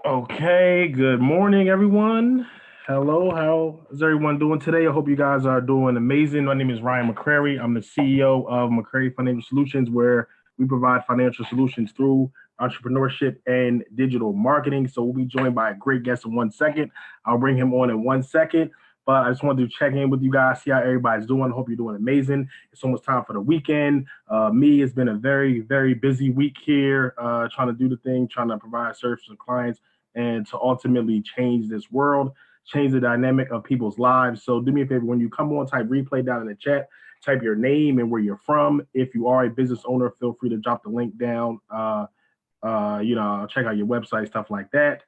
Okay, good morning, everyone. Hello, how is everyone doing today? I hope you guys are doing amazing. My name is Ryan McCrary. I'm the CEO of McCrary Financial Solutions, where we provide financial solutions through entrepreneurship and digital marketing. So we'll be joined by a great guest in 1 second. I'll bring him on in 1 second. But I just wanted to check in with you guys, see how everybody's doing. Hope you're doing amazing. It's almost time for the weekend. It's been a very, very busy week here, trying to do the thing, trying to provide service to clients and to ultimately change this world, change the dynamic of people's lives. So do me a favor, when you come on, type replay down in the chat, type your name and where you're from. If you are a business owner, feel free to drop the link down. Check out your website, stuff like that.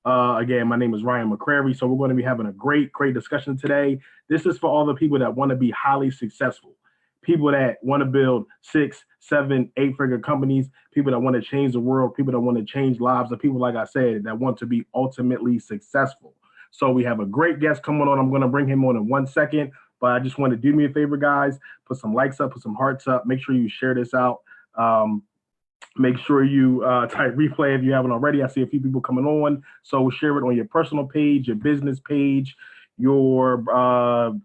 Again, my name is Ryan McCrary. So we're going to be having a great, great discussion today. This is for all the people that want to be highly successful, people that want to build 6, 7, 8-figure companies, people that want to change the world, people that want to change lives, and people, like I said, that want to be ultimately successful. So we have a great guest coming on. I'm going to bring him on in 1 second, but I just want to do me a favor, guys. Put some likes up, put some hearts up. Make sure you share this out. Make sure you type replay if you haven't already. I see a few people coming on. So share it on your personal page, your business page, your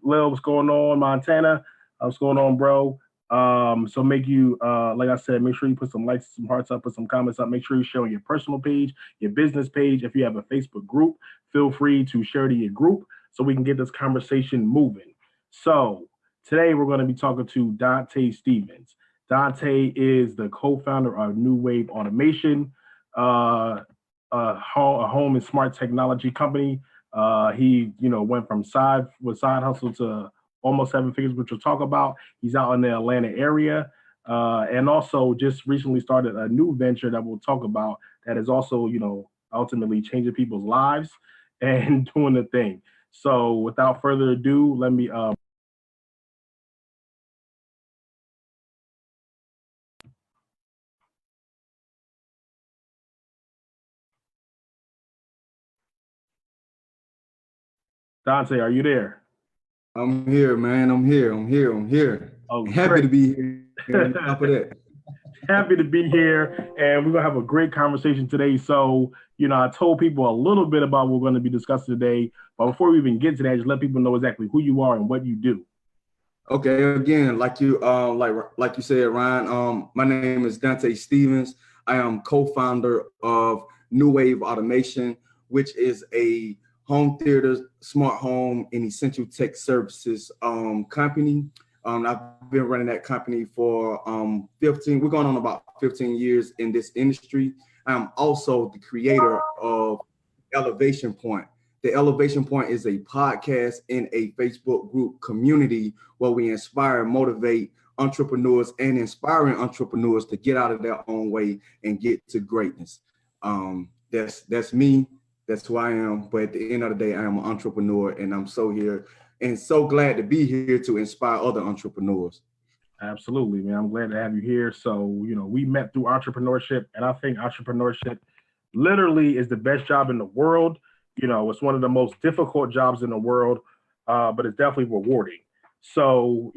Lil, what's going on, Montana? What's going on, bro? So like I said, make sure you put some likes, some hearts up, put some comments up. Make sure you share on your personal page, your business page. If you have a Facebook group, feel free to share to your group so we can get this conversation moving. So today we're going to be talking to Dante Stevens. Dante is the co-founder of New Wave Automation, a home and smart technology company. He, went from side hustle to almost 7 figures, which we'll talk about. He's out in the Atlanta area, and also just recently started a new venture that we'll talk about that is also, ultimately changing people's lives and doing the thing. So without further ado, let me Dante, are you there? I'm here, man. I'm here. Oh, Happy great. to be here. On top of that. Happy to be here, and we're gonna have a great conversation today. So, I told people a little bit about what we're going to be discussing today, but before we even get to that, just let people know exactly who you are and what you do. Okay, again, like you said, Ryan. My name is Dante Stevens. I am co-founder of New Wave Automation, which is a home theater, smart home, and essential tech services company. I've been running that company for 15. We're going on about 15 years in this industry. I'm also the creator of Elevation Point. The Elevation Point is a podcast in a Facebook group community where we inspire, motivate entrepreneurs and inspiring entrepreneurs to get out of their own way and get to greatness. That's me. That's who I am. But at the end of the day, I am an entrepreneur, and I'm so here and so glad to be here to inspire other entrepreneurs. Absolutely, man. I'm glad to have you here. So, we met through entrepreneurship, and I think entrepreneurship literally is the best job in the world. It's one of the most difficult jobs in the world, but it's definitely rewarding. So,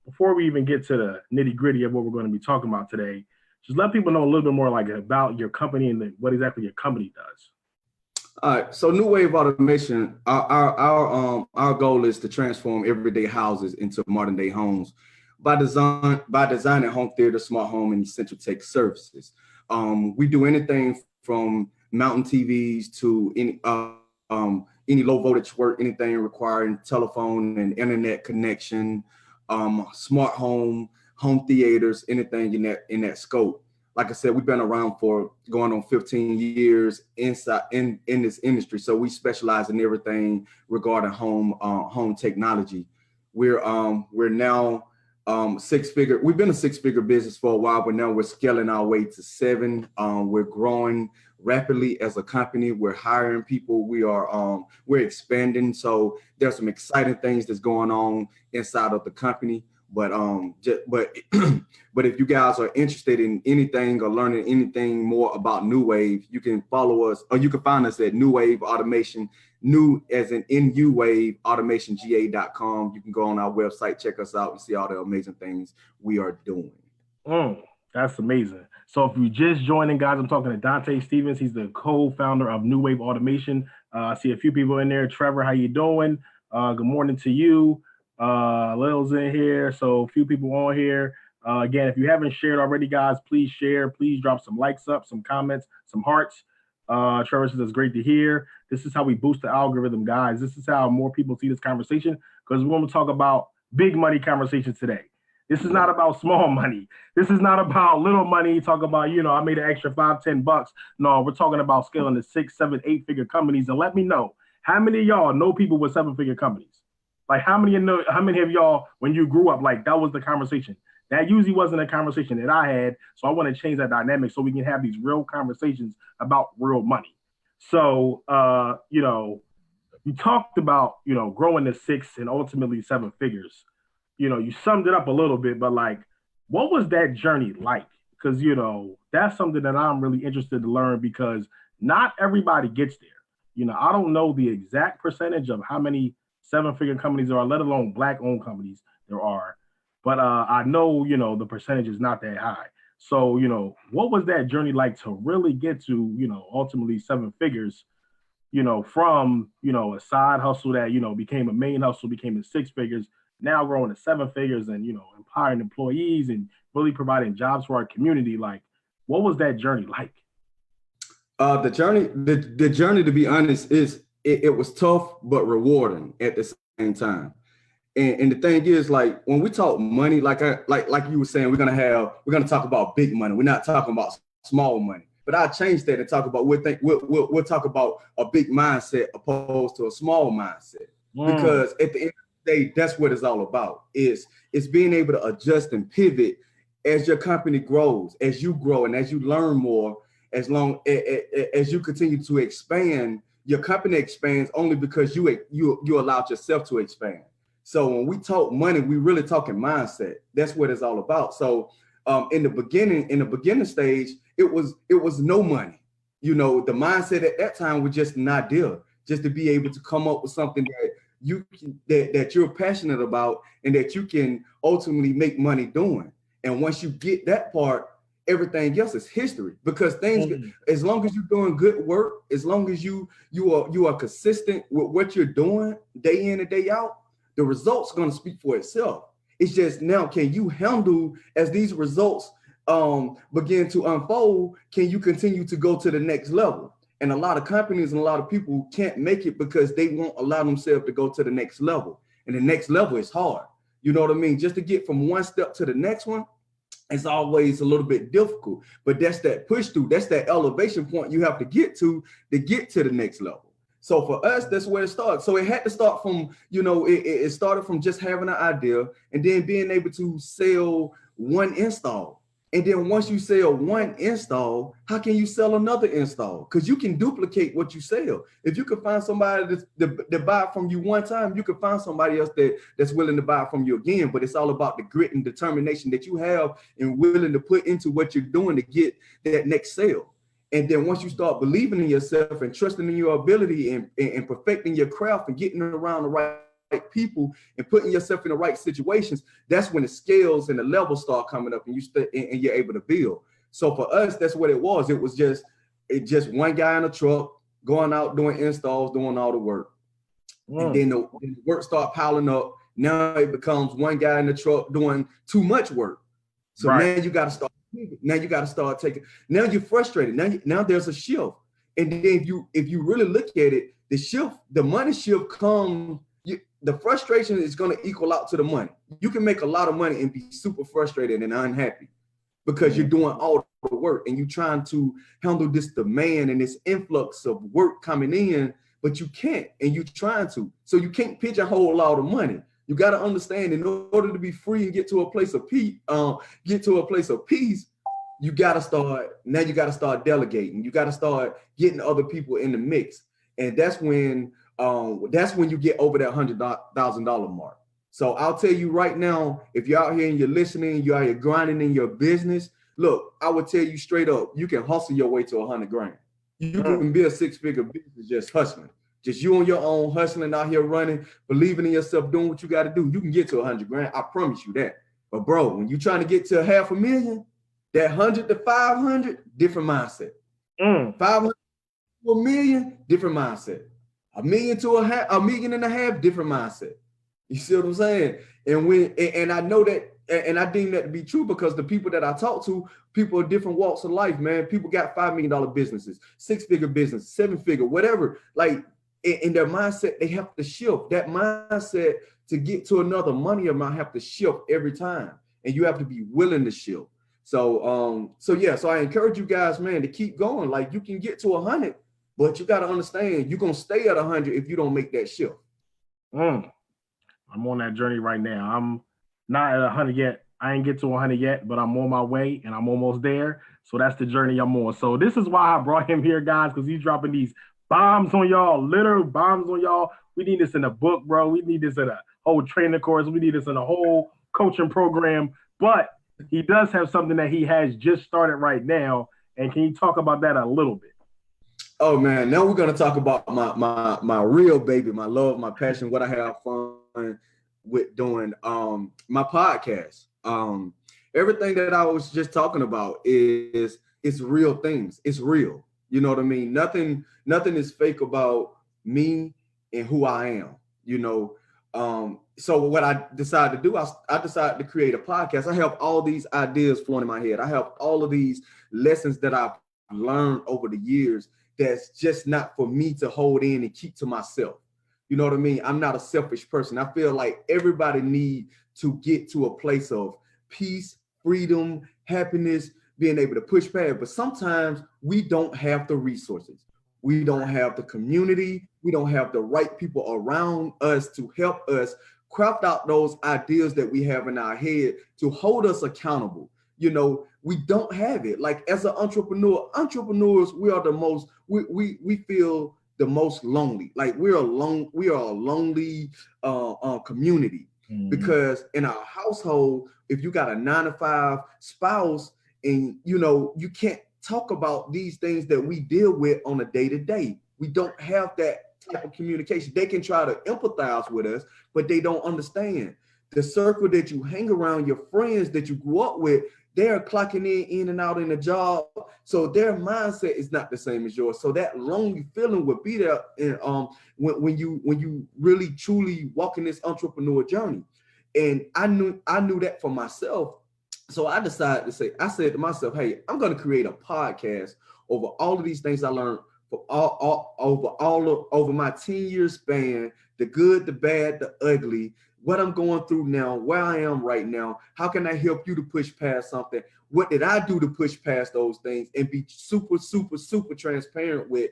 before we even get to the nitty gritty of what we're going to be talking about today, just let people know a little bit more like about your company and what exactly your company does. All right, so New Wave Automation, our goal is to transform everyday houses into modern day homes by designing home theater, smart home, and essential tech services. We do anything from mountain TVs to any low voltage work, anything requiring telephone and internet connection, smart home theaters, anything in that scope. Like I said, we've been around for going on 15 years inside in this industry. So we specialize in everything regarding home technology. We're now 6-figure. We've been a 6-figure business for a while, but now we're scaling our way to 7. We're growing rapidly as a company. We're hiring people. We're expanding. So there's some exciting things that's going on inside of the company. But but if you guys are interested in anything or learning anything more about New Wave, you can follow us, or you can find us at New Wave Automation, new as in NU Wave automationgA.com. You can go on our website, check us out, and see all the amazing things we are doing. That's amazing. So if you just joining, guys, I'm talking to Dante Stevens. He's the co-founder of New Wave Automation. I see a few people in there. Trevor, how you doing? Good morning to you. Lil's in here. So a few people on here. Again, if you haven't shared already, guys, please share. Please drop some likes up, some comments, some hearts. Trevor says it's great to hear. This is how we boost the algorithm, guys. This is how more people see this conversation, because we're going to talk about big money conversations today. This is not about small money. This is not about little money. Talk about, I made an extra $5-10. No, we're talking about scaling to 6, 7, 8-figure companies. And let me know, how many of y'all know people with 7-figure companies? Like how many of y'all, when you grew up, like that was the conversation? That usually wasn't a conversation that I had. So I want to change that dynamic so we can have these real conversations about real money. So, you talked about, growing to 6 and ultimately 7 figures. You summed it up a little bit, but like, what was that journey like? Because, that's something that I'm really interested to learn, because not everybody gets there. I don't know the exact percentage of how many 7-figure companies there are, let alone Black-owned companies there are. But I know, the percentage is not that high. So, what was that journey like to really get to, ultimately 7 figures, from, a side hustle that, became a main hustle, became 6 figures, now growing to 7 figures and, empowering employees and really providing jobs for our community. Like, what was that journey like? The journey, to be honest, it was tough, but rewarding at the same time. And the thing is, like, when we talk money, like you were saying, we're gonna talk about big money. We're not talking about small money. But I changed that and talk about we'll talk about a big mindset opposed to a small mindset. Because at the end of the day, that's what it's all about. It's being able to adjust and pivot as your company grows, as you grow, and as you learn more. As long as you continue to expand, your company expands only because you allowed yourself to expand. So when we talk money, we really talking mindset. That's what it's all about. So in the beginning stage, it was no money. The mindset at that time was just an idea, just to be able to come up with something that you're passionate about and that you can ultimately make money doing. And once you get that part, everything else is history, because as long as you're doing good work, as long as you are consistent with what you're doing day in and day out, the results are going to speak for itself. It's just now, can you handle, as these results begin to unfold, can you continue to go to the next level? And a lot of companies and a lot of people can't make it because they won't allow themselves to go to the next level. And the next level is hard. You know what I mean? Just to get from one step to the next one, it's always a little bit difficult. But that's that push through. That's that elevation point you have to get to the next level. So for us, that's where it starts. So it had to start from, it started from just having an idea and then being able to sell one install. And then once you sell one install, how can you sell another install? Because you can duplicate what you sell. If you can find somebody that buy from you one time, you can find somebody else that's willing to buy from you again. But it's all about the grit and determination that you have and willing to put into what you're doing to get that next sale. And then once you start believing in yourself and trusting in your ability and perfecting your craft and getting around the right people and putting yourself in the right situations, that's when the scales and the levels start coming up and you're able to build. So for us, that's what it was. It was just one guy in a truck going out doing installs, doing all the work. And then the work start piling up. Now it becomes one guy in the truck doing too much work. So now you got to start. Now you got to start taking. Now you're frustrated. Now there's a shift. And then if you really look at it, the money shift comes. The frustration is going to equal out to the money. You can make a lot of money and be super frustrated and unhappy because you're doing all the work and you're trying to handle this demand and this influx of work coming in, but you can't, and you're trying to. So you can't pigeonhole all the money. You got to understand, in order to be free and get to a place of peace, you got to start delegating. You got to start getting other people in the mix. And that's when you get over that $100,000 mark. So I'll tell you right now, if you're out here and you're listening, you're out here grinding in your business, look, I would tell you straight up, you can hustle your way to $100,000. You can be a 6-figure business just hustling. Just you on your own, hustling out here running, believing in yourself, doing what you got to do. You can get to $100,000. I promise you that. But bro, when you're trying to get to $500,000, That 100 to 500, different mindset. 500 to $1 million, different mindset. $1 million to $1.5 million, different mindset. You see what I'm saying? And I know that, and I deem that to be true because the people that I talk to, people of different walks of life, man. People got $5 million businesses, 6-figure business, 7-figure, whatever. Like in their mindset, they have to shift. That mindset to get to another money amount have to shift every time, and you have to be willing to shift. So I encourage you guys, man, to keep going. Like you can get to 100, but you got to understand you're gonna stay at 100 if you don't make that shift. I'm on that journey right now. I'm not at 100 yet. I ain't get to 100 yet, but I'm on my way and I'm almost there. So that's the journey I'm on. So this is why I brought him here, guys, because he's dropping these bombs on y'all, literal bombs on y'all. We need this in a book, bro. We need this in a whole training course. We need this in a whole coaching program. But he does have something that he has just started right now. And can you talk about that a little bit? Oh man, now we're gonna talk about my real baby, my love, my passion, what I have fun with doing. My podcast. Everything that I was just talking about is real things. It's real. You know what I mean? Nothing is fake about me and who I am. You know. So what I decided to do, I decided to create a podcast. I have all these ideas flowing in my head. I have all of these lessons that I've learned over the years that's just not for me to hold in and keep to myself. You know what I mean? I'm not a selfish person. I feel like everybody needs to get to a place of peace, freedom, happiness, being able to push past. But sometimes we don't have the resources. We don't have the community. We don't have the right people around us to help us craft out those ideas that we have in our head to hold us accountable. You know, we don't have it. Like as an entrepreneurs, we are the most, we feel the most lonely. Like we are a lonely community. Because in our household, if you got a 9-to-5 spouse and, you know, you can't talk about these things that we deal with on a day-to-day. We don't have that type of communication. They can try to empathize with us, but they don't understand. The circle that you hang around, your friends that you grew up with, they're clocking in and out in a job. So their mindset is not the same as yours. So that lonely feeling would be there when you really truly walk in this entrepreneur journey. And I knew that for myself. So I decided I said to myself, hey, I'm going to create a podcast over all of these things I learned for over my 10-year span, the good, the bad, the ugly, what I'm going through now, where I am right now. How can I help you to push past something? What did I do to push past those things, and be super, super, super transparent with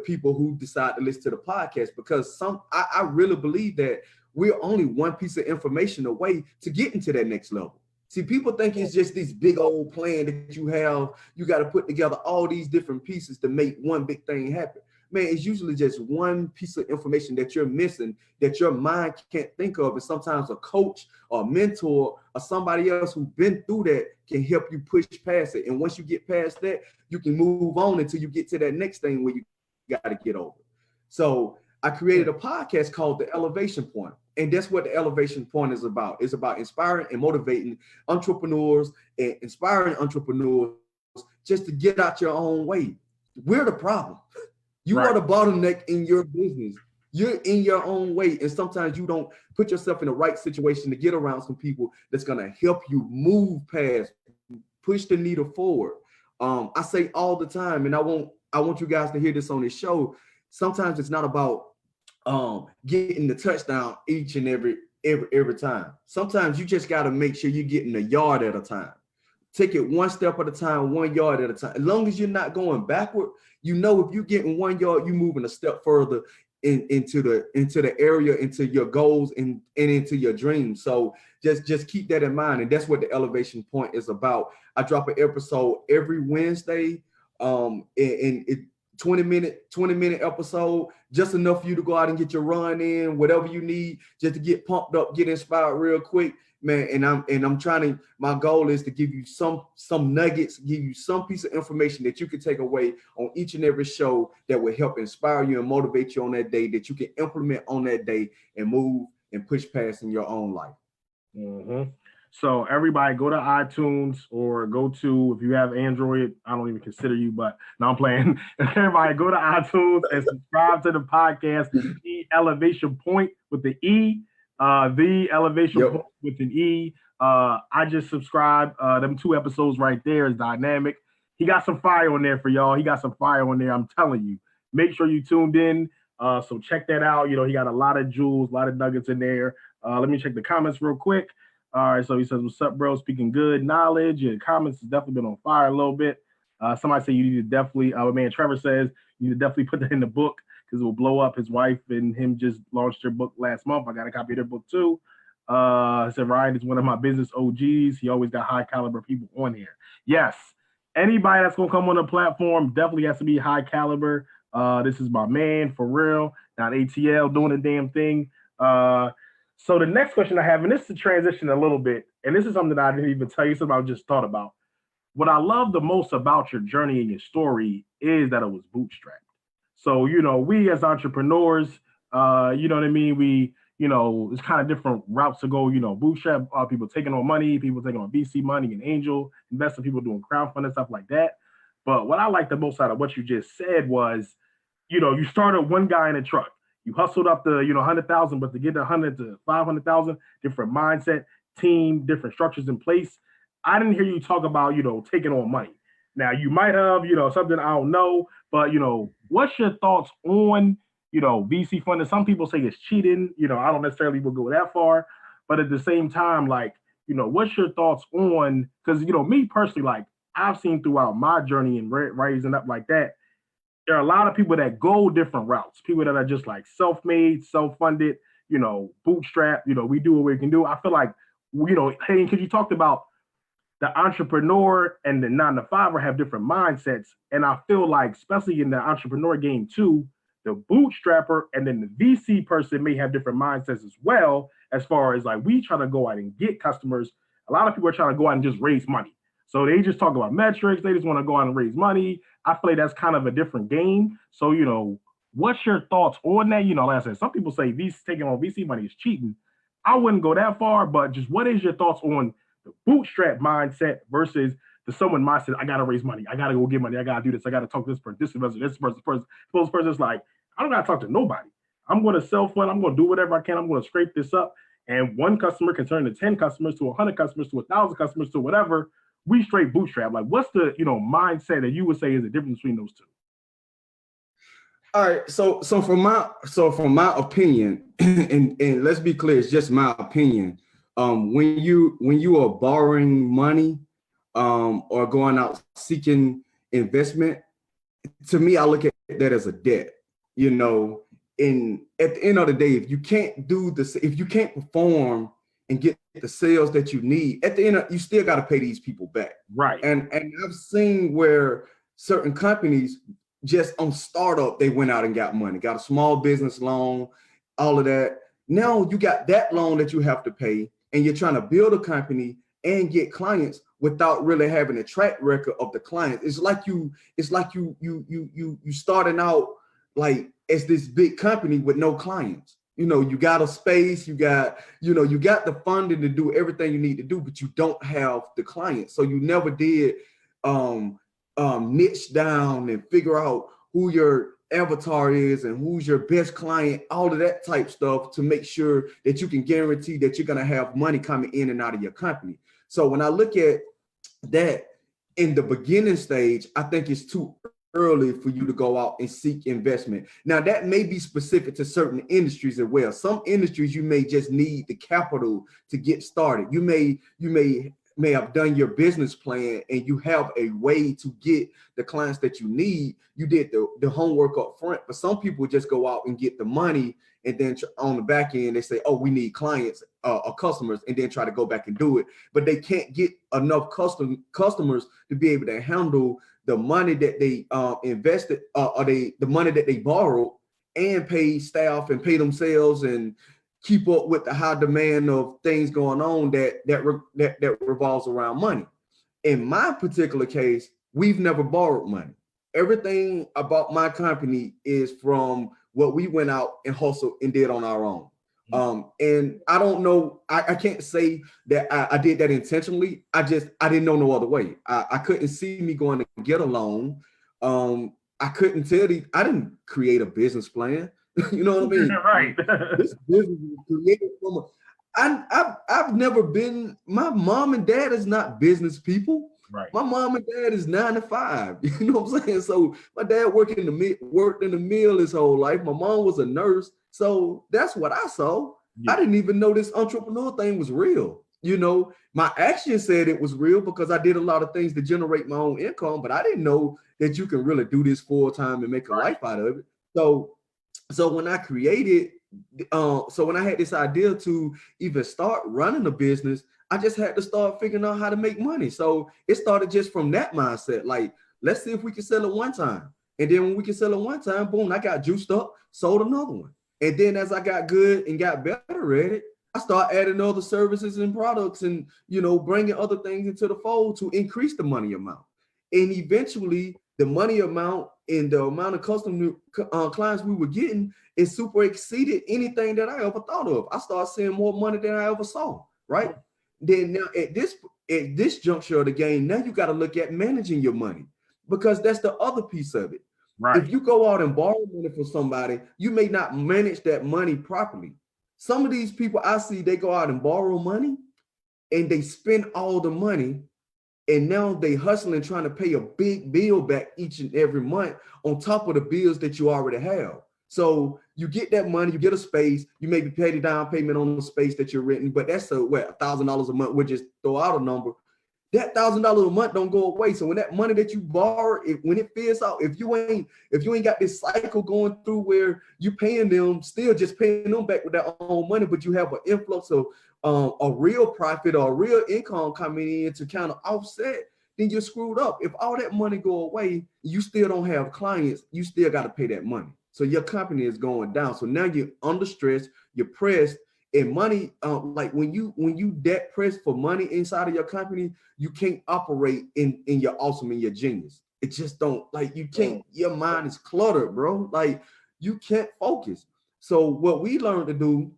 people who decide to listen to the podcast? Because I really believe that we're only one piece of information away to get into that next level. See, people think it's just this big old plan that you have. You got to put together all these different pieces to make one big thing happen. Man, it's usually just one piece of information that you're missing, that your mind can't think of. And sometimes a coach or a mentor or somebody else who's been through that can help you push past it. And once you get past that, you can move on until you get to that next thing where you got to get over. So I created a podcast called The Elevation Point. And that's what The Elevation Point is about. It's about inspiring and motivating entrepreneurs and inspiring entrepreneurs just to get out your own way. We're the problem. You are the bottleneck in your business. You're in your own way. And sometimes you don't put yourself in the right situation to get around some people that's going to help you move past, push the needle forward. I say all the time, and I want you guys to hear this on this show. Sometimes it's not about getting the touchdown each and every time. Sometimes you just got to make sure you're getting a yard at a time. Take it one step at a time, 1 yard at a time. As long as you're not going backward, you know, if you're getting 1 yard, you're moving a step further into the area, into your goals and into your dreams. So just keep that in mind. And that's what the Elevation Point is about. I drop an episode every Wednesday. And it 20-minute episode, just enough for you to go out and get your run in, whatever you need, just to get pumped up, get inspired real quick, man. And I'm trying to, my goal is to give you some nuggets, give you some piece of information that you can take away on each and every show that will help inspire you and motivate you on that day, that you can implement on that day and move and push past in your own life. So everybody go to iTunes or go to, if you have Android, I don't even consider you, but no, I'm playing. Everybody go to iTunes and subscribe to the podcast, The Elevation Point with the E, The Elevation Point with an E. I just subscribed. Them 2 episodes right there is dynamic. He got some fire on there for y'all. He got some fire on there. I'm telling you. Make sure you tuned in. So check that out. You know, he got a lot of jewels, a lot of nuggets in there. Let me check the comments real quick. All right, so he says, "What's up, bro? Speaking good knowledge." Your comments has definitely been on fire a little bit. Somebody say you need to definitely. Man, Trevor says you need to definitely put that in the book because it will blow up. His wife and him just launched their book last month. I got a copy of their book too. I said Ryan is one of my business OGs. He always got high caliber people on here. Yes, anybody that's gonna come on the platform definitely has to be high caliber. This is my man for real. Not ATL doing the damn thing. So the next question I have, and this is a transition a little bit, and this is something that I didn't even tell you, something I just thought about. What I love the most about your journey and your story is that it was bootstrapped. So, you know, we as entrepreneurs, you know what I mean? We, you know, it's kind of different routes to go, you know, bootstrap, people taking on money, people taking on VC money and angel investing, people doing crowdfunding, stuff like that. But what I like the most out of what you just said was, you know, you started one guy in a truck. You hustled up the, you know, 100,000, but to get the 100 to 500,000, different mindset, team, different structures in place. I didn't hear you talk about, you know, taking on money. Now you might have, you know, something I don't know, but you know, what's your thoughts on, you know, VC funding? Some people say it's cheating. You know, I don't necessarily will go that far, but at the same time, like, you know, what's your thoughts on? Because you know, me personally, like I've seen throughout my journey and rising up like that, there are a lot of people that go different routes. People that are just like self-made, self-funded, you know, bootstrap. You know, we do what we can do. I feel like, you know, hey, because you talked about the entrepreneur and the 9 to 5 have different mindsets. And I feel like, especially in the entrepreneur game too, the bootstrapper and then the VC person may have different mindsets as well, as far as like we try to go out and get customers. A lot of people are trying to go out and just raise money. So they just talk about metrics. They just want to go out and raise money. I feel like that's kind of a different game. So, you know, what's your thoughts on that? You know, like I said, some people say VC, taking on VC money is cheating. I wouldn't go that far, but just what is your thoughts on the bootstrap mindset versus the someone mindset? I gotta raise money. I gotta go get money. I gotta do this. I gotta talk to this person, this investor, this person. This person's like, I don't gotta talk to nobody. I'm gonna self-fund. I'm gonna do whatever I can. I'm gonna scrape this up. And one customer can turn to 10 customers to 100 customers to 1,000 customers to whatever. We straight bootstrap. Like, what's the, you know, mindset that you would say is the difference between those two? All right, so from my opinion, and let's be clear, it's just my opinion. When you are borrowing money, or going out seeking investment, to me, I look at that as a debt. You know, and at the end of the day, if you can't if you can't perform and get the sales that you need, at the end, you still got to pay these people back. Right. And I've seen where certain companies, just on startup, they went out and got money, got a small business loan, all of that. Now you got that loan that you have to pay, and you're trying to build a company and get clients without really having a track record of the clients. It's like you starting out like as this big company with no clients. You know, you got a space, you got the funding to do everything you need to do, but you don't have the clients. So you never did niche down and figure out who your avatar is and who's your best client, all of that type stuff, to make sure that you can guarantee that you're going to have money coming in and out of your company. So when I look at that in the beginning stage, I think it's too early for you to go out and seek investment. Now, that may be specific to certain industries as well. Some industries you may just need the capital to get started. You may have done your business plan and you have a way to get the clients that you need. You did the homework up front, but some people just go out and get the money, and then on the back end, they say, oh, we need clients or customers, and then try to go back and do it. But they can't get enough customers to be able to handle the money that they invested, or the money that they borrowed, and pay staff and pay themselves and keep up with the high demand of things going on that revolves around money. In my particular case, we've never borrowed money. Everything about my company is from what we went out and hustled and did on our own. And I don't know, I can't say that I did that intentionally. I didn't know no other way. I couldn't see me going to get a loan. I couldn't tell you, I didn't create a business plan. You know what I mean? Right. This business was created from I've never been, my mom and dad is not business people. Right. My mom and dad is 9 to 5. You know what I'm saying? So my dad worked in the mill his whole life. My mom was a nurse. So that's what I saw. Yeah. I didn't even know this entrepreneur thing was real. You know, my action said it was real because I did a lot of things to generate my own income, but I didn't know that you can really do this full time and make a life out of it. So when I created, so when I had this idea to even start running a business, I just had to start figuring out how to make money. So it started just from that mindset. Like, let's see if we can sell it one time. And then when we can sell it one time, boom, I got juiced up, sold another one. And then as I got good and got better at it, I started adding other services and products and, you know, bringing other things into the fold to increase the money amount. And eventually the money amount and the amount of custom clients we were getting is super exceeded anything that I ever thought of. I started seeing more money than I ever saw, right? Then now at this juncture of the game, now you got to look at managing your money, because that's the other piece of it. Right. If you go out and borrow money from somebody, you may not manage that money properly. Some of these people I see, they go out and borrow money and they spend all the money, and now they hustling trying to pay a big bill back each and every month on top of the bills that you already have. So you get that money, you get a space, you maybe pay the down payment on the space that you're renting, but that's $1,000 a month. We'll just throw out a number. That $1,000 a month don't go away. So when that money that you borrow, when it fills out, if you ain't got this cycle going through where you paying them, still just paying them back with their own money, but you have an influx of a real profit or a real income coming in to kind of offset, then you're screwed up. If all that money go away, you still don't have clients, you still got to pay that money. So your company is going down. So now you're under stress, you're pressed, and money, like when you debt pressed for money inside of your company, you can't operate in your awesome and your genius. It just don't, like, you can't, your mind is cluttered, bro. Like, you can't focus. So what we learned to do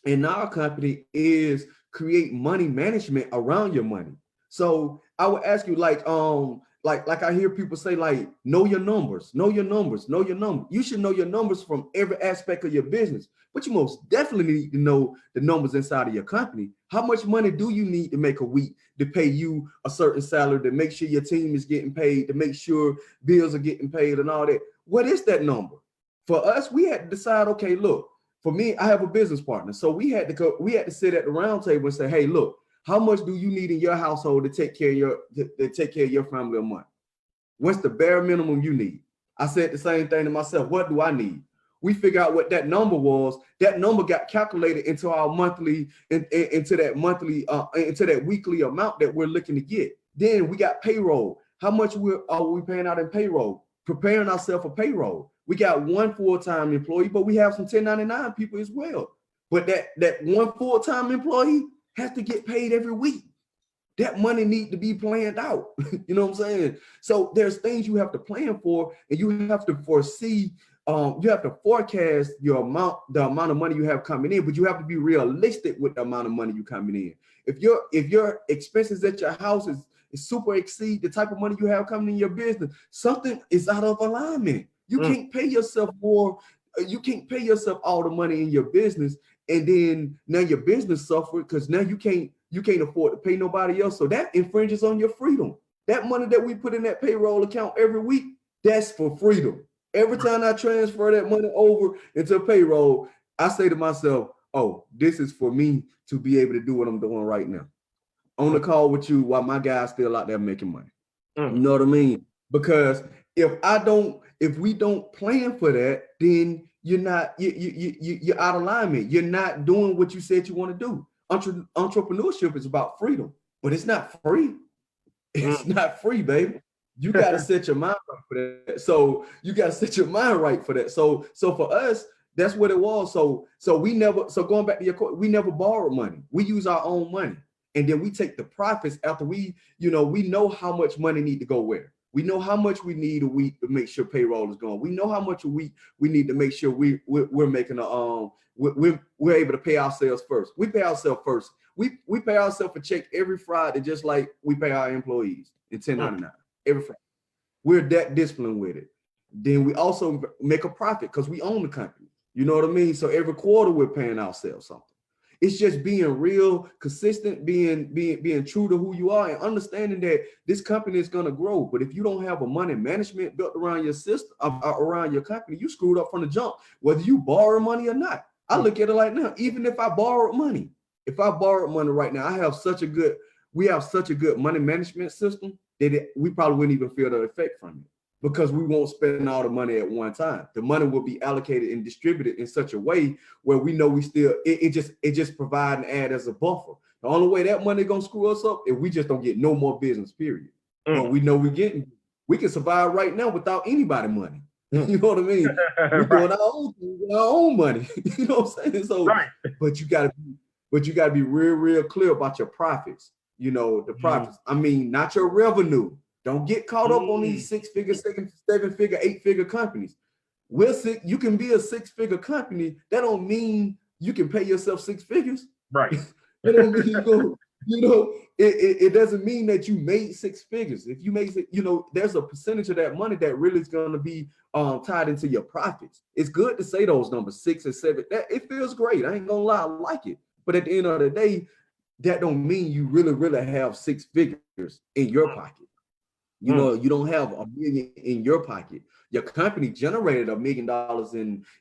in our company is create money management around your money. So I would ask you, like I hear people say, like, know your numbers. You should know your numbers from every aspect of your business, but you most definitely need to know the numbers inside of your company. How much money do you need to make a week to pay you a certain salary, to make sure your team is getting paid, to make sure bills are getting paid and all that? What is that number? For us, we had to decide, okay, look, for me, I have a business partner. So we had to sit at the round table and say, hey, look, how much do you need in your household to take care of your family a month? What's the bare minimum you need? I said the same thing to myself. What do I need? We figure out what that number was. That number got calculated into our monthly, into that weekly amount that we're looking to get. Then we got payroll. How much are we paying out in payroll? Preparing ourselves for payroll. We got one full-time employee, but we have some 1099 people as well. But that one full-time employee has to get paid every week. That money need to be planned out. You know what I'm saying? So there's things you have to plan for, and you have to foresee, you have to forecast the amount of money you have coming in, but you have to be realistic with the amount of money you coming in. If your expenses at your house is super exceed the type of money you have coming in your business, something is out of alignment. You can't pay yourself more. You can't pay yourself all the money in your business, and then now your business suffered because now you can't afford to pay nobody else. So that infringes on your freedom. That money that we put in that payroll account every week, that's for freedom. Every time I transfer that money over into payroll, I say to myself, oh, this is for me to be able to do what I'm doing right now. On the call with you while my guy's still out there making money. You know what I mean? Because if we don't plan for that, then you're out of alignment. You're not doing what you said you want to do. Entrepreneurship is about freedom, but it's not free. It's not free, baby. You got to set your mind right for that. So you got to set your mind right for that. So for us, that's what it was. So going back to your question, we never borrowed money. We use our own money. And then we take the profits after we know how much money need to go where. We know how much we need a week to make sure payroll is going. We know how much a week we need to make sure we're making we're able to pay ourselves first. We pay ourselves first. We pay ourselves a check every Friday, just like we pay our employees in 1099 every Friday. We're that disciplined with it. Then we also make a profit because we own the company. You know what I mean? So every quarter we're paying ourselves something. It's just being real, consistent, being true to who you are, and understanding that this company is going to grow. But if you don't have a money management built around your system, around your company, you screwed up from the jump, whether you borrow money or not. I look at it like now, even if I borrowed money, right now, we have such a good money management system that we probably wouldn't even feel the effect from it, because we won't spend all the money at one time. The money will be allocated and distributed in such a way where we know it just provide and add as a buffer. The only way that money gonna screw us up if we just don't get no more business, period. But we know we can survive right now without anybody money. You know what I mean? We're doing our own thing with our own money. You know what I'm saying? So, but you gotta be real clear about your profits. You know, the profits. I mean, not your revenue. Don't get caught up on these 6-figure, 7-figure, 8-figure companies. You can be a 6-figure company. That don't mean you can pay yourself 6 figures. Right. That don't mean it doesn't mean that you made 6 figures. If you made, there's a percentage of that money that really is going to be tied into your profits. It's good to say those numbers, 6 and 7. That it feels great. I ain't gonna lie, I like it. But at the end of the day, that don't mean you really have 6 figures in your pocket. You know, you don't have $1 million in your pocket. Your company generated $1 million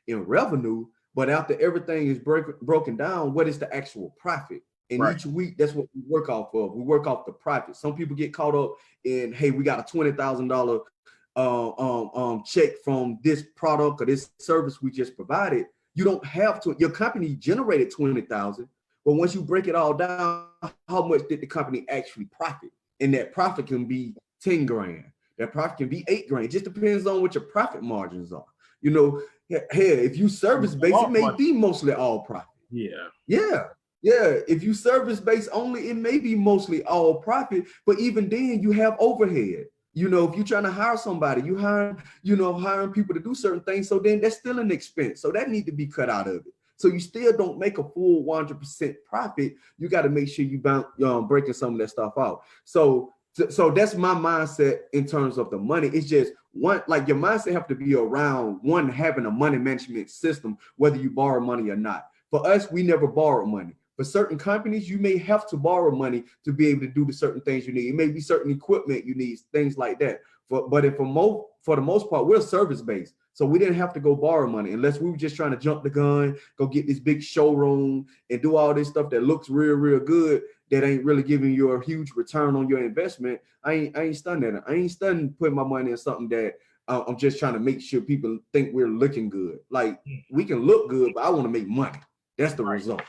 in revenue, but after everything is broken down, what is the actual profit? And each week, that's what we work off of. We work off the profit. Some people get caught up in, hey, we got a $20,000 check from this product or this service we just provided. You don't have to. Your company generated $20,000, but once you break it all down, how much did the company actually profit? And that profit can be 10 grand. That profit can be 8 grand. It just depends on what your profit margins are. You know, if you service based, it may be mostly all profit. Yeah. If you service based only, it may be mostly all profit. But even then, you have overhead. You know, if you're trying to hire somebody, hiring people to do certain things. So then that's still an expense. So that need to be cut out of it. So you still don't make a full 100% profit. You got to make sure you breaking some of that stuff out. So that's my mindset in terms of the money. It's just your mindset have to be around having a money management system, whether you borrow money or not. For us, we never borrow money. For certain companies, you may have to borrow money to be able to do the certain things you need. It may be certain equipment you need, things like that. For the most part, we're service-based. So we didn't have to go borrow money unless we were just trying to jump the gun, go get this big showroom and do all this stuff that looks real good, that ain't really giving you a huge return on your investment. I ain't stunned at it. I ain't stunned putting my money in something that I'm just trying to make sure people think we're looking good. Like, we can look good, but I want to make money. That's the result.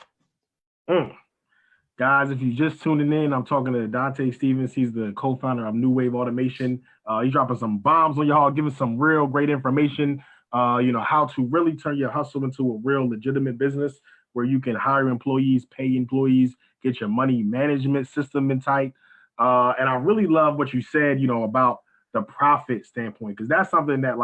Guys, if you're just tuning in, I'm talking to Dante Stevens. He's the co-founder of New Wave Automation. He's dropping some bombs on y'all, giving some real great information, how to really turn your hustle into a real legitimate business where you can hire employees, pay employees, get your money management system in tight. And I really love what you said, about the profit standpoint, because that's something that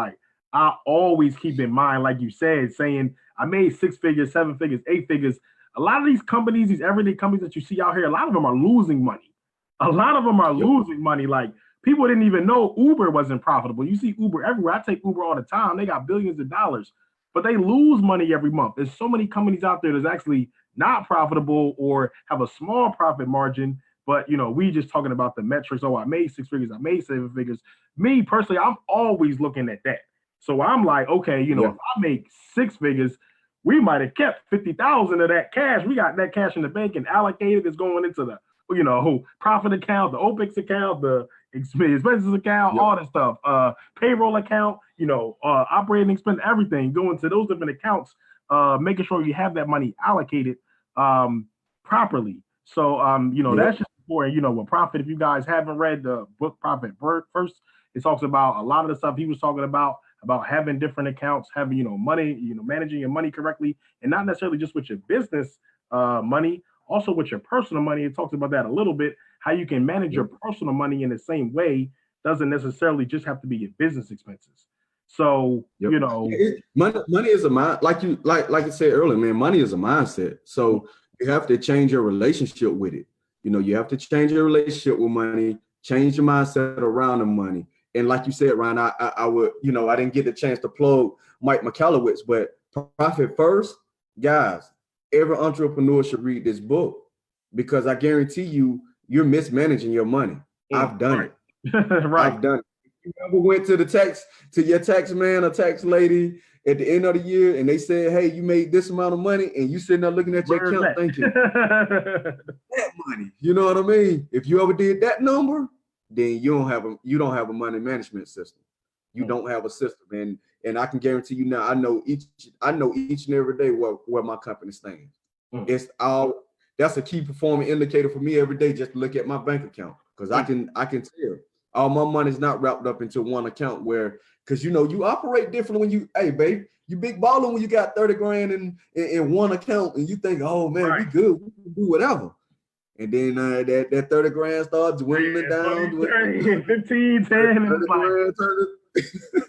I always keep in mind, like you said, saying I made 6 figures, 7 figures, 8 figures. A lot of these companies, these everyday companies that you see out here, a lot of them are losing money. Losing money. Like, people didn't even know Uber wasn't profitable. You see Uber everywhere. I take Uber all the time. They got billions of dollars, but they lose money every month. There's so many companies out there that's actually not profitable or have a small profit margin. But, we just talking about the metrics. Oh, I made 6 figures. I made 7 figures. Me personally, I'm always looking at that. So I'm like, okay, if I make 6 figures, we might have kept 50,000 of that cash. We got that cash in the bank and allocated. It's going into the, profit account, the OPEX account, the expenses account, all that stuff, payroll account, operating expense, everything going to those different accounts, making sure you have that money allocated properly. So, that's just important, with Profit. If you guys haven't read the book Profit First, it talks about a lot of the stuff he was talking about having different accounts, having, money, managing your money correctly, and not necessarily just with your business money, also with your personal money. It talks about that a little bit, how you can manage your personal money in the same way. Doesn't necessarily just have to be your business expenses. So, Yep. you know, Money is a mind, like I said earlier, man. Money is a mindset. So you have to change your relationship with it. You know, you have to change your relationship with money, change your mindset around the money. And like you said, Ryan, I would, you know, I didn't get the chance to plug Mike McAllowitz, but Profit First, guys, every entrepreneur should read this book because I guarantee you, you're mismanaging your money. I've done it. Right. I've done it. You ever went to your tax man or tax lady at the end of the year and they said, hey, you made this amount of money, and you sitting there looking at your account thinking, that money, you know what I mean? If you ever did that number, then you don't have a money management system. You don't have a system. And I can guarantee you now, I know each and every day where my company stands. It's all that's a key performance indicator for me every day, just to look at my bank account. Because I can tell all my money's not wrapped up into one account where, because you know, you operate different when you, hey babe, you big balling when you got 30 grand in one account and you think, oh man, we good, we can do whatever. And then that 30 grand starts dwindling down. 15, 10, and it's like,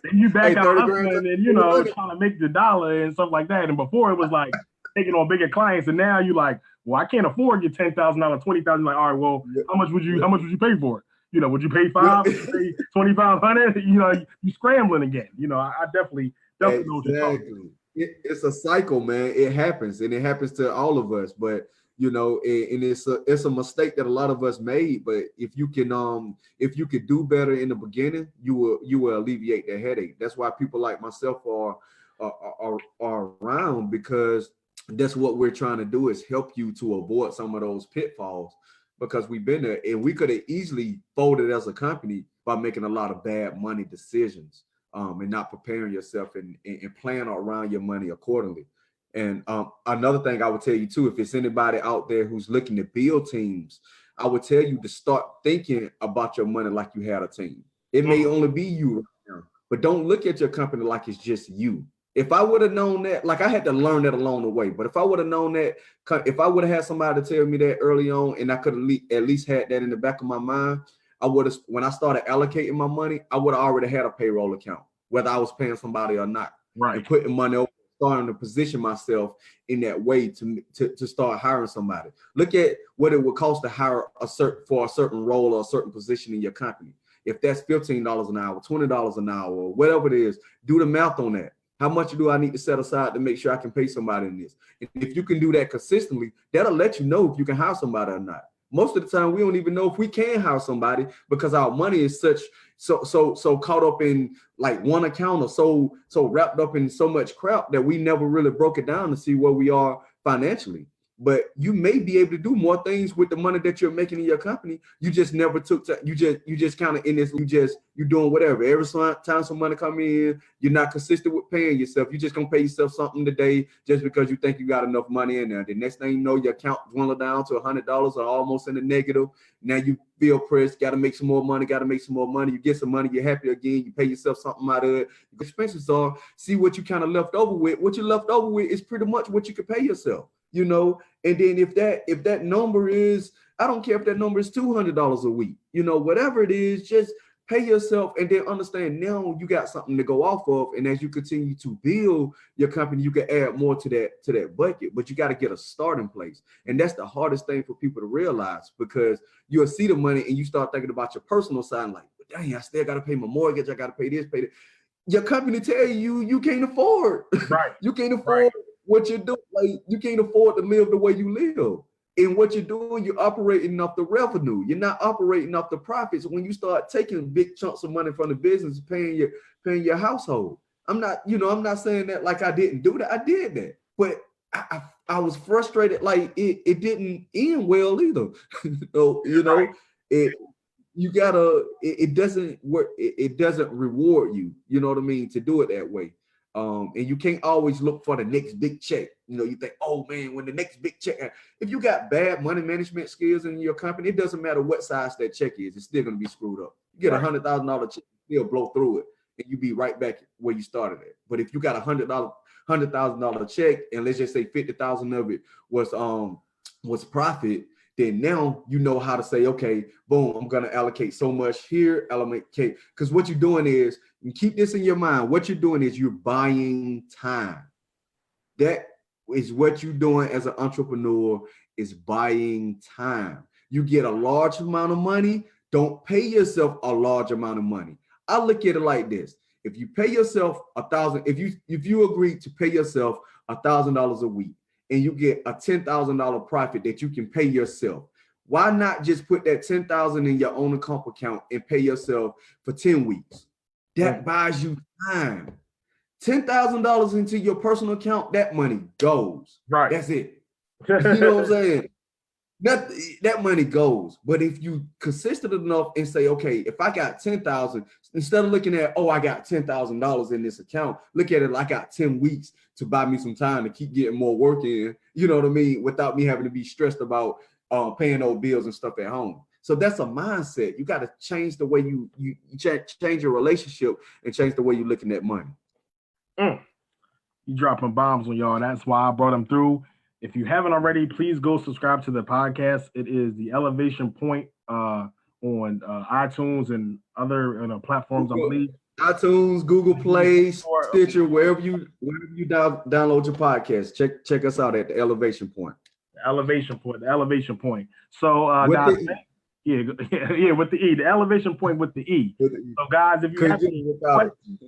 then you back out hustling and, you know, trying to make the dollar and stuff like that. And before it was like taking on bigger clients, and now you like, well, I can't afford your $10,000, $20,000. Like, all right, well, how much would you pay for it? You know, would you pay $5,000? Would you pay $2,500? You know, you scrambling again. You know, I definitely know what you're talking about. It's a cycle, man. It happens, and it happens to all of us. But you know, and it's a mistake that a lot of us made. But if you could do better in the beginning, you will alleviate that headache. That's why people like myself are around, because that's what we're trying to do, is help you to avoid some of those pitfalls, because we've been there, and we could have easily folded as a company by making a lot of bad money decisions, and not preparing yourself and plan around your money accordingly. And another thing I would tell you too, if it's anybody out there who's looking to build teams, I would tell you to start thinking about your money like you had a team. It may only be you right now, but don't look at your company like it's just you. If I would have known that, like I had to learn that along the way, but if I would have known that, if I would have had somebody to tell me that early on, and I could have at least had that in the back of my mind, I would have, when I started allocating my money, I would have already had a payroll account, whether I was paying somebody or not, right, and putting money over, starting to position myself in that way to start hiring somebody. Look at what it would cost to hire a certain role or a certain position in your company. If that's $15 an hour, $20 an hour, or whatever it is, do the math on that. How much do I need to set aside to make sure I can pay somebody in this? And if you can do that consistently, that'll let you know if you can hire somebody or not. Most of the time, we don't even know if we can hire somebody, because our money is so caught up in like one account, or so wrapped up in so much crap that we never really broke it down to see where we are financially. But you may be able to do more things with the money that you're making in your company. You just never took to, you just kind of in this, you're doing whatever. Every time some money come in, you're not consistent with paying yourself. You're just gonna pay yourself something today just because you think you got enough money in there. The next thing you know, your account dwindled down to $100 or almost in the negative. Now you feel pressed, got to make some more money, You get some money, you're happy again, you pay yourself something out of it. Your expenses are, see what you kind of left over with. What you're left over with is pretty much what you can pay yourself, you know. And then if that number is, I don't care if that number is $200 a week, you know, whatever it is, just pay yourself, and then understand now you got something to go off of. And as you continue to build your company, you can add more to that bucket, but you got to get a starting place. And that's the hardest thing for people to realize, because you'll see the money and you start thinking about your personal side, like, dang, I still got to pay my mortgage, I got to pay this, pay that. Your company tell you can't afford. Right. You can't afford what you're doing. Like, you can't afford to live the way you live. And what you're doing, you're operating off the revenue. You're not operating off the profits. When you start taking big chunks of money from the business, paying your household. I'm not saying that like I didn't do that. I did that, but I was frustrated. Like it didn't end well either. So, you know, it doesn't work. It doesn't reward you. You know what I mean? To do it that way. And you can't always look for the next big check. You know, you think, oh man, when the next big check, if you got bad money management skills in your company, it doesn't matter what size that check is, it's still going to be screwed up. You get $100,000 check, still blow through it, and you be right back where you started at. But if you got $100,000 check, and let's just say 50,000 of it was profit, then now you know how to say, okay, boom, I'm going to allocate so much here, allocate. Because what you're doing is, you keep this in your mind, what you're doing is you're buying time. That is what you're doing as an entrepreneur, is buying time. You get a large amount of money, don't pay yourself a large amount of money. I look at it like this. If you pay yourself $1,000, if you agree to pay yourself $1,000 a week and you get a $10,000 profit that you can pay yourself, why not just put that $10,000 in your own account and pay yourself for 10 weeks? That buys you time. $10,000 into your personal account, that money goes. Right. That's it. You know what I'm saying? That money goes. But if you consistent enough and say, okay, if I got 10,000, instead of looking at, oh, I got $10,000 in this account, look at it like I got 10 weeks to buy me some time to keep getting more work in, you know what I mean? Without me having to be stressed about paying old bills and stuff at home. So that's a mindset. You got to change the way you change your relationship and change the way you're looking at money. You dropping bombs on y'all. That's why I brought them through. If you haven't already, please go subscribe to the podcast. It is the Elevation Point on iTunes and other platforms, I believe. iTunes, Google Play, Stitcher, wherever you download your podcast. Check us out at the Elevation Point. The Elevation Point. So guys, with the E, the Elevation Point with the E. So guys, if you have any questions,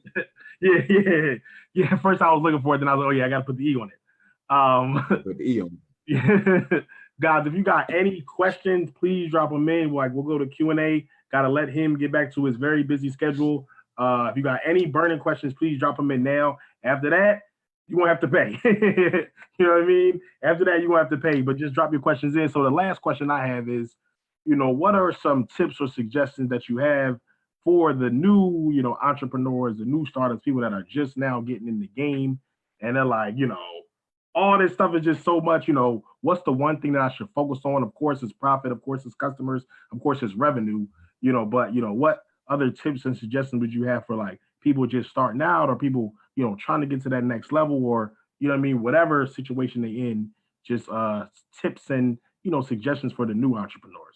First I was looking for it, then I was like, oh yeah, I got to put the E on it. Put the E on it. Guys, if you got any questions, please drop them in. We'll go to Q&A. Got to let him get back to his very busy schedule. If you got any burning questions, please drop them in now. After that, you won't have to pay. You know what I mean? After that, you won't have to pay, but just drop your questions in. So the last question I have is, what are some tips or suggestions that you have for the new, entrepreneurs, the new startups, people that are just now getting in the game, and they're like, all this stuff is just so much, what's the one thing that I should focus on? Of course, it's profit. Of course, it's customers. Of course, it's revenue, but, what other tips and suggestions would you have for like people just starting out or people, trying to get to that next level or, whatever situation they're in, just tips and, suggestions for the new entrepreneurs?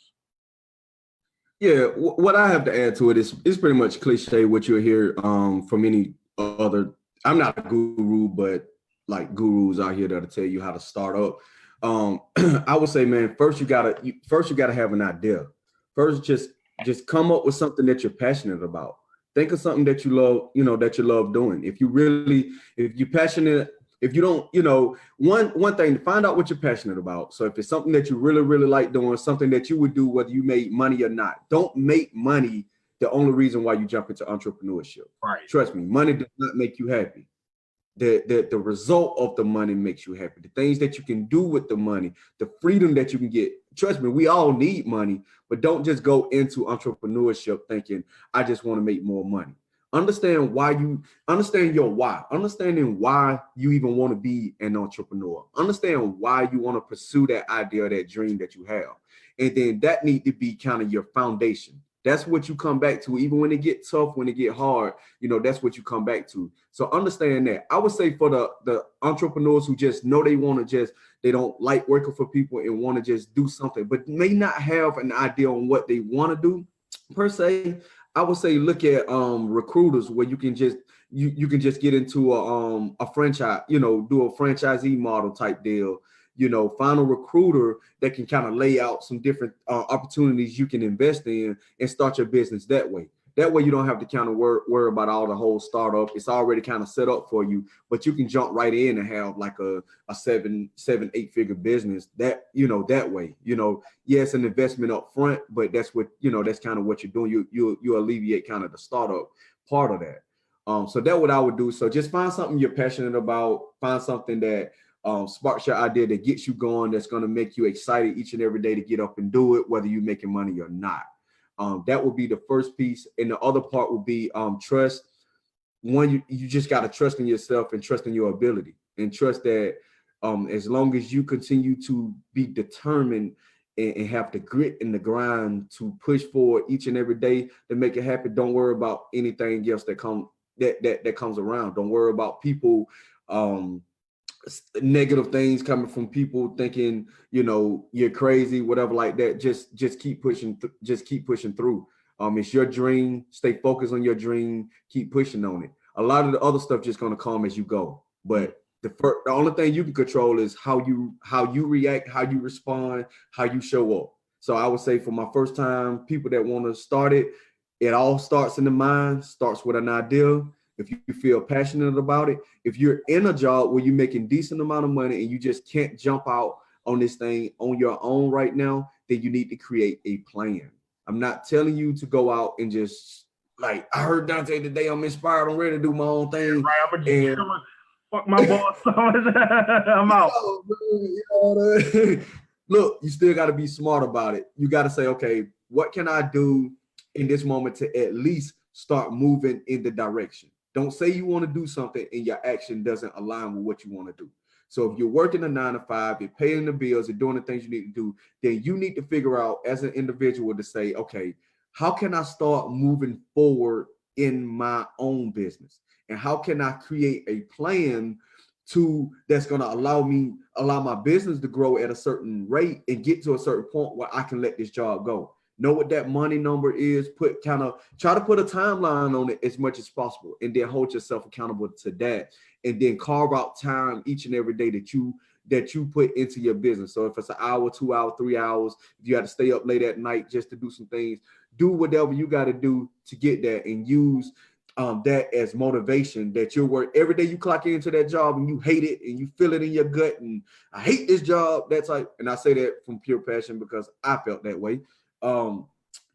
Yeah, what I have to add to it is pretty much cliche what you'll hear from any other. I'm not a guru, but like gurus out here that'll tell you how to start up. I would say, man, first you gotta have an idea. First, just come up with something that you're passionate about. Think of something that you love, that you love doing. If you're passionate, if you don't, one thing, to find out what you're passionate about. So if it's something that you really, really like doing, something that you would do whether you made money or not. Don't make money the only reason why you jump into entrepreneurship. Right. Trust me, money does not make you happy. The result of the money makes you happy. The things that you can do with the money, the freedom that you can get. Trust me, we all need money, but don't just go into entrepreneurship thinking, I just want to make more money. Understand your why. Understanding why you even want to be an entrepreneur. Understand why you want to pursue that idea, that dream that you have. And then that need to be kind of your foundation. That's what you come back to, even when it get tough, when it get hard, that's what you come back to. So understand that. I would say for the entrepreneurs who just know they don't like working for people and want to just do something, but may not have an idea on what they want to do per se, I would say look at recruiters where you can just get into a franchise, do a franchisee model type deal. Find a recruiter that can kind of lay out some different opportunities you can invest in and start your business that way. That way you don't have to kind of worry about all the whole startup. It's already kind of set up for you, but you can jump right in and have like a 7-8 figure business that, that way, yes, an investment up front, but that's what, that's kind of what you're doing. You alleviate kind of the startup part of that. So that's what I would do. So just find something you're passionate about, find something that sparks your idea, that gets you going, that's going to make you excited each and every day to get up and do it, whether you're making money or not. That would be the first piece. And the other part would be trust. One, you just got to trust in yourself and trust in your ability, and trust that as long as you continue to be determined and have the grit and the grind to push forward each and every day to make it happen, don't worry about anything else that comes around. Don't worry about people negative things coming from people thinking, you're crazy, whatever like that. Just keep pushing, just keep pushing through. It's your dream. Stay focused on your dream. Keep pushing on it. A lot of the other stuff just gonna come as you go. But the only thing you can control is how you react, how you respond, how you show up. So I would say for my first time, people that want to start it, it all starts in the mind, starts with an idea. If you feel passionate about it, if you're in a job where you're making decent amount of money and you just can't jump out on this thing on your own right now, then you need to create a plan. I'm not telling you to go out and just like, I heard Dante today, I'm inspired, I'm ready to do my own thing. Right, I'm just fuck my boss. I'm out. Look, you still got to be smart about it. You got to say, okay, what can I do in this moment to at least start moving in the direction? Don't say you want to do something and your action doesn't align with what you want to do. So if you're working a 9 to 5, you're paying the bills, you're doing the things you need to do, then you need to figure out as an individual to say, okay, how can I start moving forward in my own business? And how can I create a plan that's going to allow my business to grow at a certain rate and get to a certain point where I can let this job go? Know what that money number is, try to put a timeline on it as much as possible, and then hold yourself accountable to that, and then carve out time each and every day that you put into your business. So if it's an hour, 2 hours, 3 hours, if you got to stay up late at night just to do some things, do whatever you got to do to get that, and use that as motivation, that you'll work every day. You clock into that job and you hate it and you feel it in your gut, and I hate this job. That's like, and I say that from pure passion because I felt that way.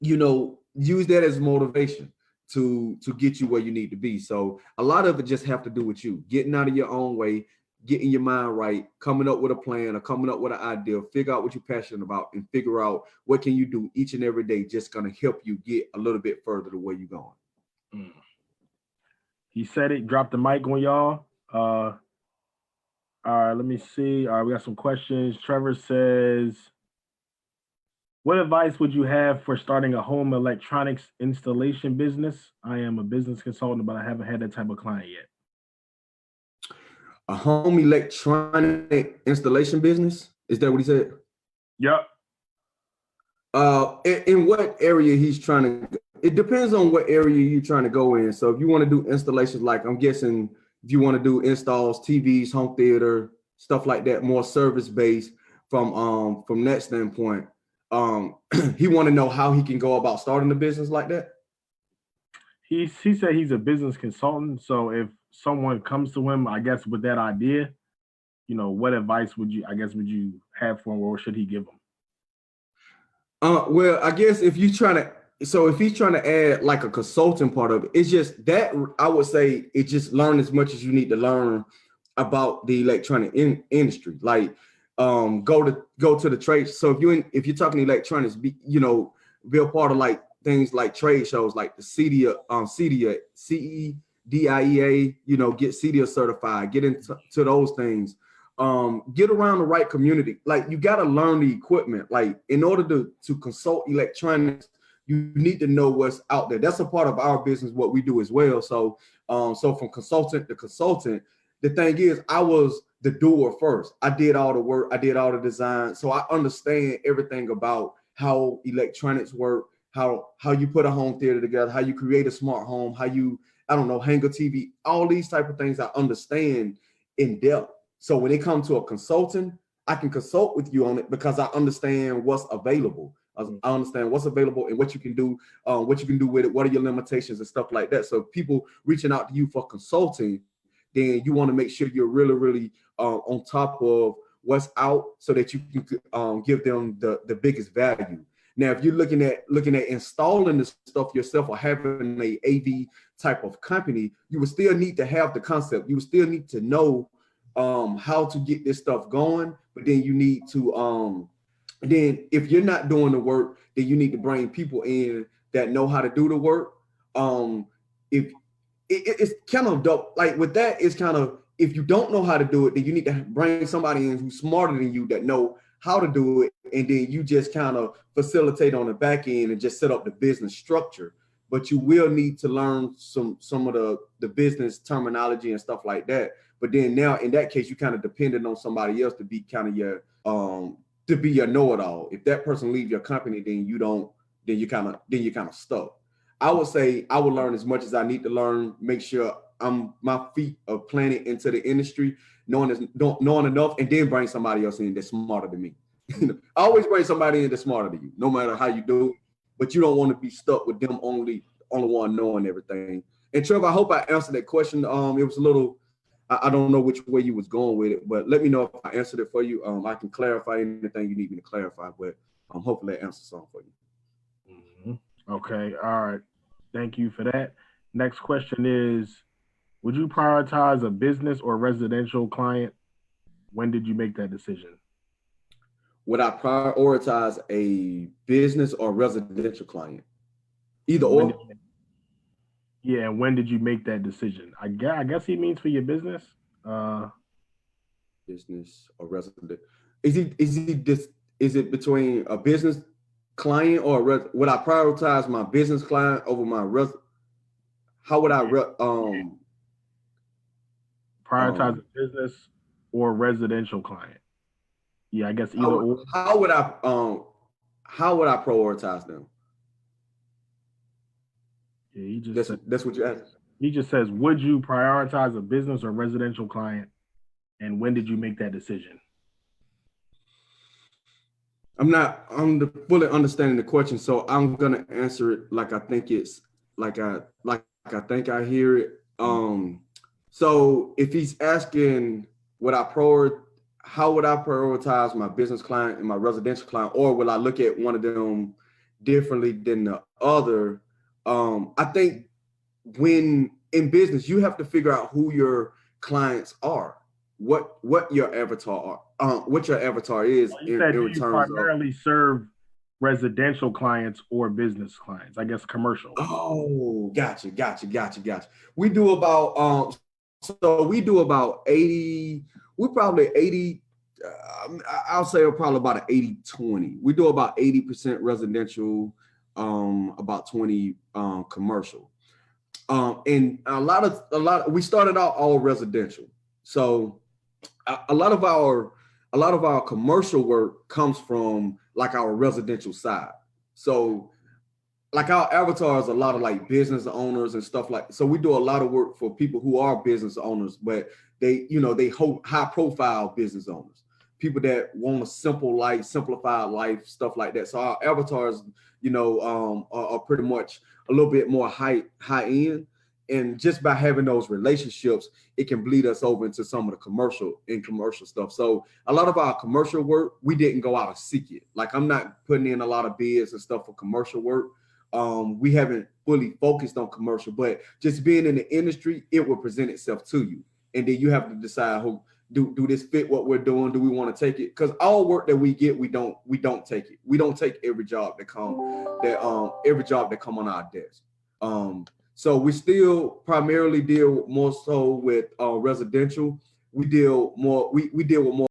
Use that as motivation to get you where you need to be. So a lot of it just have to do with you getting out of your own way, getting your mind right, coming up with a plan or coming up with an idea, figure out what you're passionate about, and figure out what can you do each and every day just going to help you get a little bit further to where you're going. He said it. Drop the mic on y'all. All right, let me see. All right, we got some questions. Trevor says, what advice would you have for starting a home electronics installation business? I am a business consultant, but I haven't had that type of client yet. A home electronic installation business? Is that what he said? Yep. In what area he's trying to, it depends on what area you're trying to go in. So if you want to do installations, like I'm guessing if you want to do installs, TVs, home theater, stuff like that, more service-based from that standpoint, he want to know how he can go about starting a business like that. He said he's a business consultant. So if someone comes to him, I guess with that idea, what advice would you have for him, or should he give him? Well, I guess if he's trying to add like a consulting part of it, it's just that I would say it's just learn as much as you need to learn about the electronic industry. Like, go to the trade. So if you're talking electronics, be a part of like things like trade shows, like the CEDIA, CEDIA, get CEDIA certified, get into those things. Get around the right community. Like, you got to learn the equipment. Like, in order to consult electronics, you need to know what's out there. That's a part of our business, what we do as well. So from consultant to consultant, the thing is, I was the doer first. I did all the work. I did all the design. So I understand everything about how electronics work, how you put a home theater together, how you create a smart home, how you, hang a TV, all these type of things I understand in depth. So when it comes to a consultant, I can consult with you on it because I understand what's available. I understand what's available and what you can do with it. What are your limitations and stuff like that? So people reaching out to you for consulting, then you want to make sure you're really, really on top of what's out so that you can give them the biggest value. Now, if you're looking at installing this stuff yourself or having a AV type of company, you would still need to have the concept. You would still need to know how to get this stuff going, but then you need to then if you're not doing the work, then you need to bring people in that know how to do the work. If it's kind of dope, like with that, it's kind of, if you don't know how to do it, then you need to bring somebody in who's smarter than you that know how to do it, and then you just kind of facilitate on the back end and just set up the business structure. but you will need to learn some of the business terminology and stuff like that. But then now in that case, you kind of dependent on somebody else to be kind of your to be your know-it-all. If that person leave your company, then you kind of stuck. I would say I would learn as much as I need to learn, make sure my feet are planted into the industry, knowing enough, and then bring somebody else in that's smarter than me. I always bring somebody in that's smarter than you, no matter how you do it, but you don't want to be stuck with them only one knowing everything. And Trevor, I hope I answered that question. It was a little, I don't know which way you was going with it, but let me know if I answered it for you. I can clarify anything you need me to clarify, but hopefully that answers something for you. Mm-hmm. Okay, all right. Thank you for that. Next question is, would you prioritize a business or residential client? When did you make that decision? Would I prioritize a business or residential client? Either or? Yeah, and when did you make that decision? I guess he means for your business. Business or resident? Is it between a business client or would I prioritize my business client over my how would I prioritize a business or residential client? Yeah, I guess either or. How would I prioritize them? Yeah, that's what you asked. He just says, would you prioritize a business or residential client, and when did you make that decision? I'm fully understanding the question, so I'm gonna answer it like I think it's like I think I hear it. So if he's asking how would I prioritize my business client and my residential client, or will I look at one of them differently than the other? I think when in business, you have to figure out who your clients are, what your avatar is. You said you primarily serve residential clients or business clients, I guess commercial. Oh, gotcha. We do about 80, we're probably 80, I'll say we're probably about an 80-20. We do about 80% residential, about 20 commercial. And a lot we started out all residential. So a lot of our commercial work comes from like our residential side. So like our avatars, a lot of like business owners and stuff like, so we do a lot of work for people who are business owners, but they hold high profile business owners, people that want a simplified life, stuff like that. So our avatars, are pretty much a little bit more high end. And just by having those relationships, it can bleed us over into some of the commercial stuff. So a lot of our commercial work, we didn't go out and seek it. Like I'm not putting in a lot of bids and stuff for commercial work. We haven't fully focused on commercial, but just being in the industry, it will present itself to you. And then you have to decide who do this fit what we're doing? Do we want to take it? Because all work that we get, we don't take it. We don't take every job that come on our desk. So we still primarily deal more so with residential. We deal with more